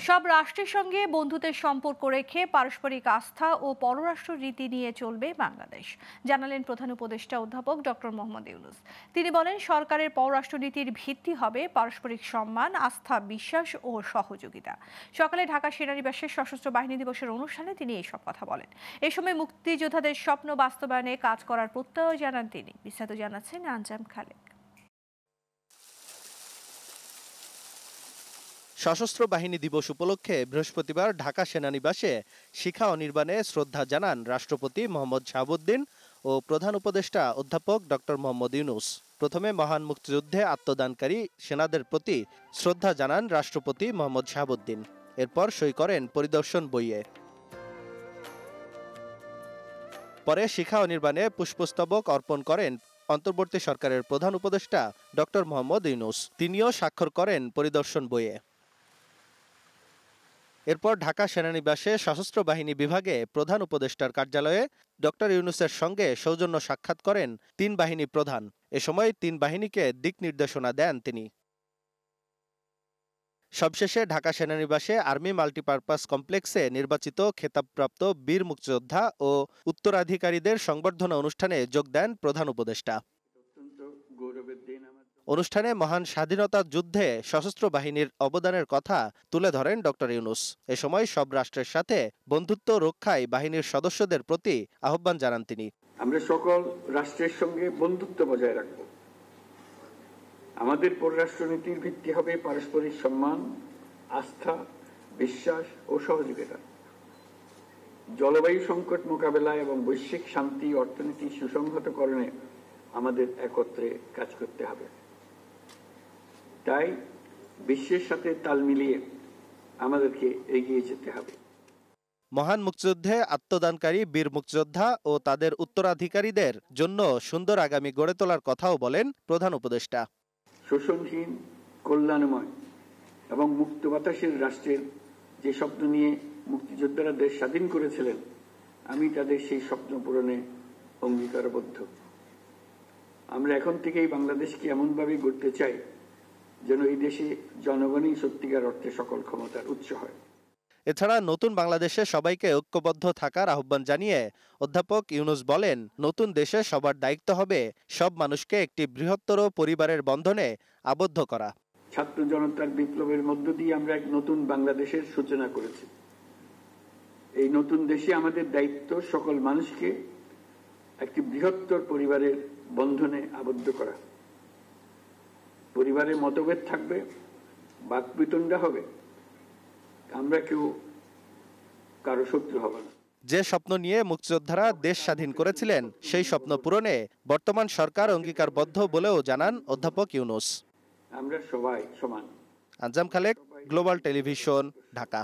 সব রাষ্ট্রের সঙ্গে বন্ধুত্বের সম্পর্ক রেখে পারস্পরিক আস্থা ও পররাষ্ট্র রীতি নিয়ে চলবে বাংলাদেশ, জানালেন প্রধান উপদেষ্টা অধ্যাপক ডক্টর মোহাম্মদ ইউনূস। তিনি বলেন, সরকারের পররাষ্ট্রনীতির ভিত্তি হবে পারস্পরিক সম্মান, আস্থা, বিশ্বাস ও সহযোগিতা। সকালে ঢাকা সেনানিবাসে সশস্ত্র বাহিনী দিবসের অনুষ্ঠানে তিনি এইসব কথা বলেন। এ সময় মুক্তিযোদ্ধাদের স্বপ্ন বাস্তবায়নে কাজ করার প্রত্যয় জানান তিনি। বিস্তারিত জানাচ্ছেন আঞ্জাম খালেক। সশস্ত্র বাহিনী দিবস উপলক্ষে বৃহস্পতিবার ঢাকা সেনানিবাসে শিখা অনির্বাণে শ্রদ্ধা জানান রাষ্ট্রপতি মোহাম্মদ শাহাবুদ্দিন ও প্রধান উপদেষ্টা অধ্যাপক ডক্টর মোহাম্মদ ইউনূস। প্রথমে মহান মুক্তিযুদ্ধে আত্মদানকারী সেনাদের প্রতি শ্রদ্ধা জানান রাষ্ট্রপতি মোহাম্মদ শাহাবুদ্দিন। এরপর সই করেন পরিদর্শন বইয়ে। পরে শিখা অনির্বাণে পুষ্পস্তবক অর্পণ করেন অন্তর্বর্তী সরকারের প্রধান উপদেষ্টা ডক্টর মোহাম্মদ ইউনূস। তিনিও স্বাক্ষর করেন পরিদর্শন বইয়ে। এরপর ঢাকা সেনানিবাসে সশস্ত্র বাহিনী বিভাগে প্রধান উপদেষ্টার কার্যালয়ে ডক্টর ইউনূসের সঙ্গে সৌজন্য সাক্ষাৎ করেন তিন বাহিনী প্রধান। এ সময় তিন বাহিনীকে দিক নির্দেশনা দেন তিনি। সবশেষে ঢাকা সেনানিবাসে আর্মি মাল্টিপারপাস কমপ্লেক্সে নির্বাচিত খেতাবপ্রাপ্ত বীর মুক্তিযোদ্ধা ও উত্তরাধিকারীদের সংবর্ধনা অনুষ্ঠানে যোগ দেন প্রধান উপদেষ্টা। অনুষ্ঠানে মহান স্বাধীনতা যুদ্ধে সশস্ত্র বাহিনীর অবদানের কথা তুলে ধরেন ডক্টর ইউনূস। এ সময় সব রাষ্ট্রের সাথে বন্ধুত্ব রক্ষায় বাহিনীর সদস্যদের প্রতি আহ্বান জানান তিনি। আমরা সকল রাষ্ট্রের সঙ্গে বন্ধুত্ব বজায় রাখব। আমাদের পররাষ্ট্রনীতির ভিত্তি হবে পারস্পরিক সম্মান, আস্থা, বিশ্বাস ও সহযোগিতা। জলবায়ু সংকট মোকাবেলায় এবং বৈশ্বিক শান্তি অর্থনীতি সুসংহতকরণে আমাদের একত্রে কাজ করতে হবে। তাই বিশ্বের সাথে তাল মিলিয়ে আমাদেরকে এগিয়ে যেতে হবে। মহান মুক্তিযুদ্ধে আত্মদানকারী বীর মুক্তিযোদ্ধা ও তাদের উত্তরাধিকারীদের জন্য সুন্দর আগামী গড়ে তোলার কথাও বলেন প্রধান উপদেষ্টা। শোষণহীন, কল্যাণময় এবং মুক্ত বাতাসের রাষ্ট্রের যে স্বপ্ন নিয়ে মুক্তিযোদ্ধারা দেশ স্বাধীন করেছিলেন, আমি তাদের সেই স্বপ্ন পূরণে অঙ্গীকারবদ্ধ। আমরা এখন থেকেই বাংলাদেশকে এমনভাবে গড়তে চাই যেন এই দেশে জনগণই সত্যিকার অর্থে সকল ক্ষমতার উৎস হয়। এছাড়া নতুন বাংলাদেশে সবাইকে ঐক্যবদ্ধ থাকার আহ্বান জানিয়ে অধ্যাপক ইউনূস বলেন, নতুন দেশে সবার দায়িত্ব হবে সব মানুষকে একটি বৃহত্তর পরিবারের বন্ধনে আবদ্ধ করা। ছাত্র জনতার বিপ্লবের মধ্য দিয়ে আমরা এক নতুন বাংলাদেশের সূচনা করেছি। এই নতুন দেশে আমাদের দায়িত্ব সকল মানুষকে একটি বৃহত্তর পরিবারের বন্ধনে আবদ্ধ করা। পরিবারে মতভেদ থাকবে, বাকবিতণ্ডা হবে, আমরা কেউ কারো শত্রু হব না। যে স্বপ্ন নিয়ে মুক্তিযোদ্ধারা দেশ স্বাধীন করেছিলেন সেই স্বপ্ন পূরণে বর্তমান সরকার অঙ্গীকারবদ্ধ বলেও জানান অধ্যাপক ইউনূস। আমরা সবাই সমান। আঞ্জাম খালেক, গ্লোবাল টেলিভিশন, ঢাকা।